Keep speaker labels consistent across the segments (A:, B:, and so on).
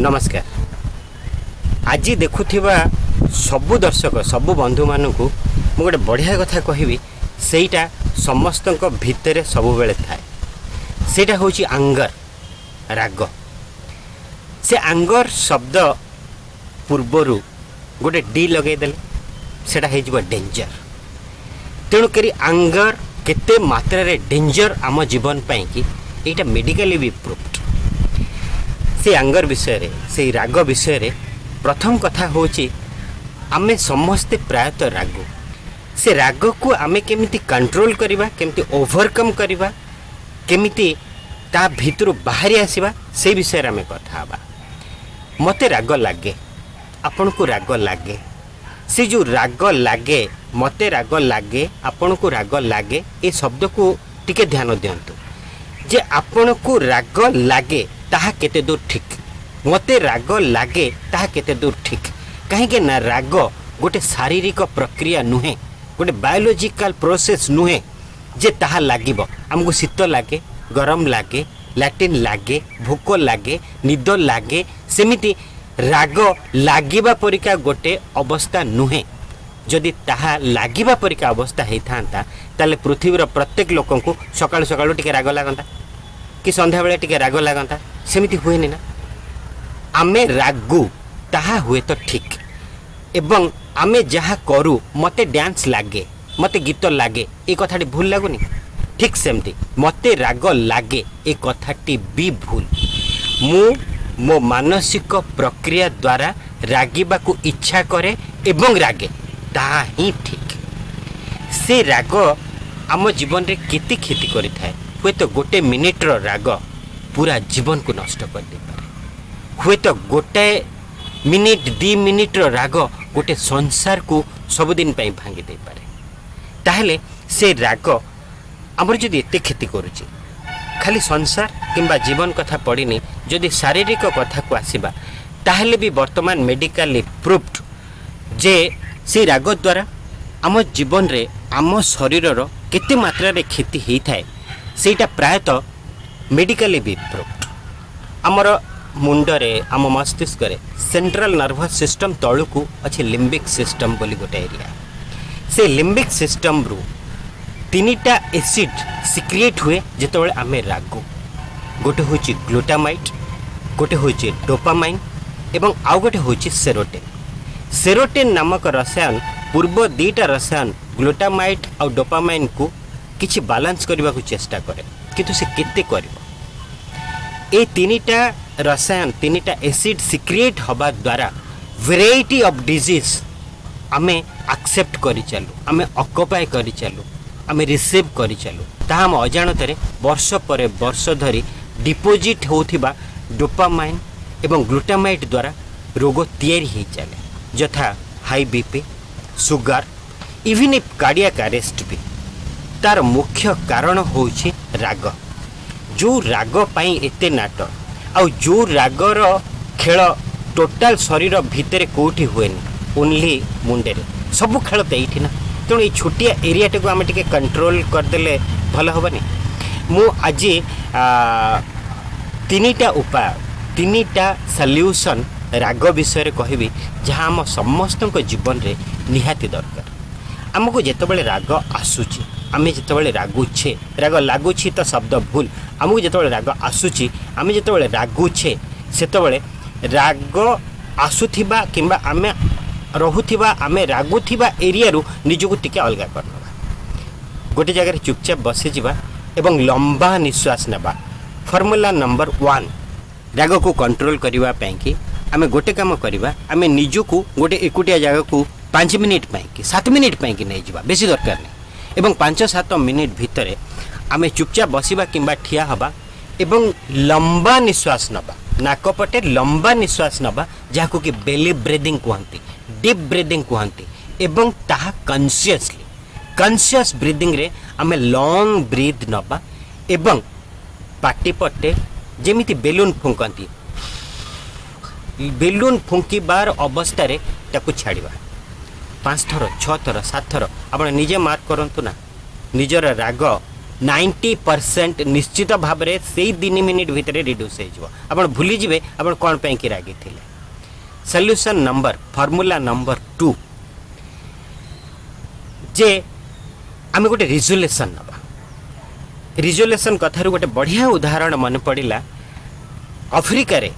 A: नमस्कार। आज देखुथिबा सबु दर्शक सबु बंधु मानू मु गोटे बढ़िया कथा कहबी सेटा समस्तक भितर सबु बेले थाए सेटा होची आंगर राग। से आंगर शब्द पूर्वरु गोटे डी लगे देले सेटा हे जिवो डेंजर। तेणु करी आंगर केते मात्रा रे डेंजर आम जीवन पाई कि एटा मेडिकली भी प्रूव्ड। से आंगर विषय रे से राग विषय रे प्रथम कथा होची आमे समस्ते प्रायतः रागु। से राग को आमे केमिति कंट्रोल करिबा, केमिति ओवरकम करिबा, केमिति ता भितरु बाहरी आसीबा से विषय रे आमे कथा हबा। मते राग लागे, आपन को राग लागे, से जो राग लागे मते राग लागे आपन को राग लागे ए शब्द को टिके ध्यान दियंतु जे आपन को राग लागे ताहा केते दूर ठीक, मते राग लागे ताहा केते दूर ठीक। कहीं ना राग गोटे शारीरिक प्रक्रिया नुहे, गोटे बायोलॉजिकल प्रोसेस नुहे जे ताहा लागिबो। हमको शीत लागे, गरम लागे, लैट्रिन लागे, भूक लागे, निद लागे, सेमिति राग लागिबा परिका गोटे अवस्था नुहे। जदि ताहा लागिबा परिका अवस्था हेई थांता ताले पृथ्वीर प्रत्येक लोकन को सकाळ सकाळ टिके राग लागंता कि संध्या बेले टिके राग लागंता, सेमिति हुएनी ना। आमे रागु ताहा हुए तो ठीक, एवं आमे जहा करू मते डांस लागे, मते गीत लागे ए कथाटी भूल लागुनी। ठीक सेमती मते राग लागे ए कथाटी भी भूल। मु मो मानसिक प्रक्रिया द्वारा रागिबा को इच्छा करे एवं रागे ताहा ही ठीक। से राग आम जीवन रे केते क्षति करि थाए। हुए तो गोटे मिनिट रो राग पूरा जीवन को नष्ट कर दे पारे। हुए तो गोटे मिनिट 2 मिनिट रो राग गोटे संसार को सबुदिन पाई भांगी दे पारे। ताहले से राग आमर जदि एते क्षति करूची, खाली संसार किंबा जीवन कथा पड़िनी जदि शारीरिक कथा को आसीबा ताहले भी वर्तमान मेडिकली प्रूव्ड जे से राग द्वारा आम जीवन रे आम शरीर रो केते मात्रा रे क्षति हेई थाए सेटा प्रायतः मेडिकली भी प्रूव्ड। आमर मुंडरे आम मस्तिष्क रे सेंट्रल नर्वस सिस्टम तळु को अछि लिम्बिक सिस्टम बोली गोटे एरिया। से लिम्बिक सिस्टम रु 3टा एसिड सिक्रिएट हुए जेतबेले आमे रागु। गोटे होची ग्लूटामाइट, गोटे होची डोपामाइन एवं आउ गोटे होची सेरोटोनिन। सेरोटोनिन नामक रसायन पूर्व 2टा रसायन ग्लूटामाइट और डोपामाइन को किछि बैलेंस करबा को चेष्टा करे, किंतु से केते करबो। ए 3टा रसायन 3टा एसिड सिक्रिएट हबा द्वारा वेराइटी ऑफ डिजीज आमे एक्सेप्ट करि चालू, आमे ऑक्युपाई करि चालू, आमे रिसीव करि चालू। ताहा हम अजाणतरे वर्ष पर वर्ष धरी डिपोजिट होथिबा डोपामाइन एवं ग्लूटामाइट द्वारा रोग तैयारी हो चले, यथा high BP, sugar, even if cardiac arrest भी। तार मुख्य कारण होछि राग। जो राग पाई एते नाट आ जो रागर खेल टोटाल शरीर भितर कोठी हुएनी, ओनली मुंडे सबु खेल तो ये ना। तेणु ये छोटिया एरियाटे को आम टे कंट्रोल करदे भल हेनी। मु आज 3टा उपाय 3टा सल्यूशन राग विषय कहबी जहाँ आम समस्त जीवन रे निहाती दरकार। आमको जितेबाला राग आसूची, आम जितेबाला रागुछे, राग लगुच्छी तो शब्द भूल, आमको जितेबाला राग आसूची, आम जितेबाला रागुछे सेतेबाला राग आसुथिबा किंबा आमे रहुथिबा आमे रागुथिबा एरिया रु निजको टिके अलगा करनबा। गोटे जगह चुपचाप बसी जिबा एवं लंबा निश्वास नेबा। फॉर्मूला नंबर 1 राग को कंट्रोल करिवा पई कि आमे गोटे काम करिबा, आमे निजको गोटे एकुटिया जगह को 5 मिनिट पई कि 7 मिनिट पई कि नै जिबा, बेसी दरकार नै। एवं 5-7 मिनिट भितरे आमे चुपचाप बसिबा किंबा ठिया हबा एवं लंबा निश्वास नबा। नाकपटे लंबा निश्वास नबा जाको कि बेली ब्रीदिंग कहंती, डीप ब्रीदिंग कहंती, एवं ताहा कॉन्शियस ब्रीदिंग रे आमे लॉन्ग ब्रीथ नबा एवं पाटी पटे जेमिति बेलून फुंकंती, बेलून फुंकी बार अवस्था रे ताकू छाड़िबा 5 थर 6 थर 7 थर। आपण निजे मार्क करंतु ना निजर राग 90% निश्चित भाव में से 3 मिनिट भितर रिड्यूस हो आप भूली जाए आप कौन पे कि रागी थे। सॉल्यूशन नंबर फॉर्मूला नंबर 2 जे आम गोटे रिजोल्यूशन नवा रिजोल्यूशन कथार गोटे बढ़िया उदाहरण मन पड़ा अफ्रिका रे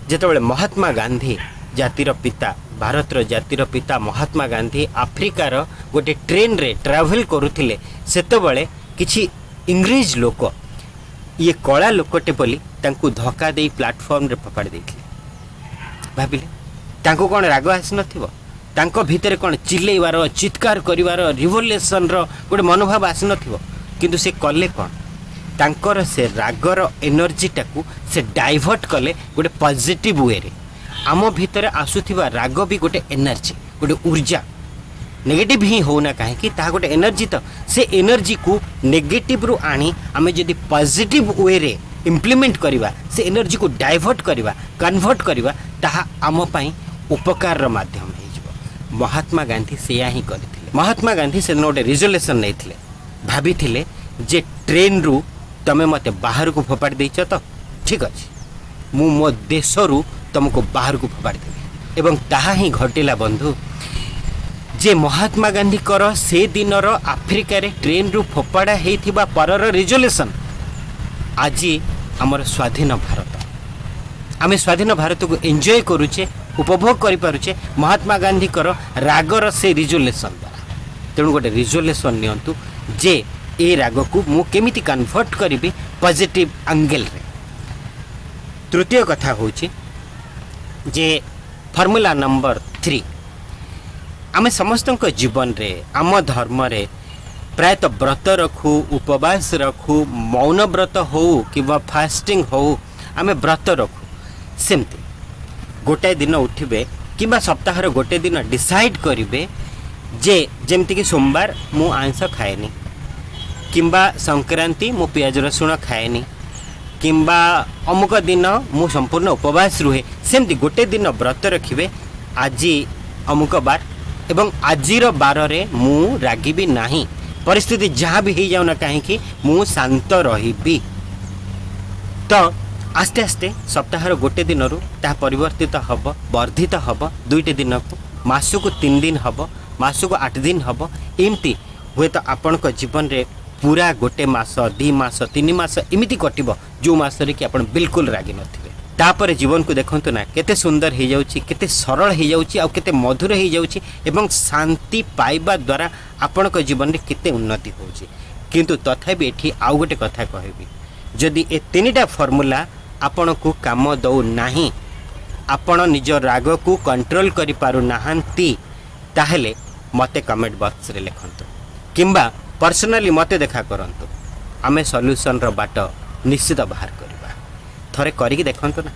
A: जिते महात्मा गांधी जातिर पिता भारतर जातिर पिता महात्मा गांधी आफ्रिकार गोटे ट्रेन रे ट्रावेल करुले सेतबले किछि इंग्रेज लोक ये कला लोकटे बोली तांकु धक्का दे प्लाटफॉर्म रे फपाड़ी देथिले भाबिले तांको कोन राग आसी नथिबो तांको भितरे कोन चिल्लेइवार चित्कार करिवार रिवोल्यूशन रो गोटे मनोभाव आसी नथिबो किंतु से कले कोन तांकर से रागर एनर्जी टाकू से डाइवर्ट कले गोटे पॉजिटिव वे रे आम भितर आसुथिबा राग भी गोटे एनर्जी गोटे ऊर्जा नेगेटिव ही होना कहीं गोटे एनर्जी तो से एनर्जी को नेगेटिव रु आनी आमे जदि पॉजिटिव वे रे इम्प्लीमेंट करवा से एनर्जी को डाइवर्ट करवा कन्वर्ट करवा ताहा आम पई उपकार रो माध्यम हे जिवो। महात्मा गांधी सेया ही करथिले। महात्मा गांधी से गोटे रिजोल्यूशन नैथिले भाबिथिले जे ट्रेन रु तमे मते बाहर को फोपाड़ी देछ तो ठीक अछि मु मो देश रु तुमको बाहर को फोपाड़ी देबी एवं ताहा ही घटिला बंधु जे महात्मा गांधी कर से दिन आफ्रिका रे ट्रेन रु फोपाड़ा हेथिबा परर रिजोल्यूशन आज आमर स्वाधीन भारत आमे स्वाधीन भारत को एंजॉय करूचे उपभोग करि पारुचे महात्मा गांधी कर रागर से रिजोल्यूशन द्वारा। तेणु गोटे रिजोल्यूशन नियंतु जे ए राग को मु केमिति कन्वर्ट करिबी पॉजिटिव एंगल रे। तृतीय कथा होची जे फॉर्मूला नंबर 3 आमे समस्त जीवन रे आम धर्म रे प्रायतः व्रत रखू उपवास रखू मौन व्रत हो कि फास्टिंग हो आमे व्रत रखू सेमती गोटे दिन उठिबे कि सप्ताहर गोटे दिन डिसाइड करिवे जे जेमती कि सोमवार मु आंस खाएनी किंबा संक्रांति मु पियाज रसुण खाएनी किंबा अमुक दिन मु संपूर्ण उपवास रुहे सेमती गोटे दिन व्रत रखिबे आज अमुक बार एवं आजिर बार रे मु रागिबी नाही परिस्थिति जहाँ भी हो जाऊना कहीं मु शांत रही तो आस्ते आस्ते सप्ताहर गोटे दिन ता परिवर्तित हम वर्धित हम 2 दिन को मास को 3 दिन हम मास को 8 दिन हम एमती हुए तो आपण जीवन रे पूरा गोटे मास 2 मास 3 मास एमती कटिबो जो मास रे कि आपण बिल्कुल रागी नथिबे तापर जीवन को देखंतु ना केते सुंदर हो जाउची केते सरल हो जाउची आ केते मधुर हो जाउची एवं शांति पाइबा द्वारा आपण जीवन रे केते उन्नति होउची। किंतु तथापि एठी आउ गोटे कथा कहबी जदि ए 3टा फॉर्मूला आपण को काम दउ नाही आपण निज राग को कंट्रोल करि पारु नाहंती ताहेले मते कमेंट बॉक्स रे लिखंतु किंबा पर्सनली मते देखा करंतु आमे सॉल्यूशन रो बाट निश्चित बाहर करबा थरे करिक देखंतु ना।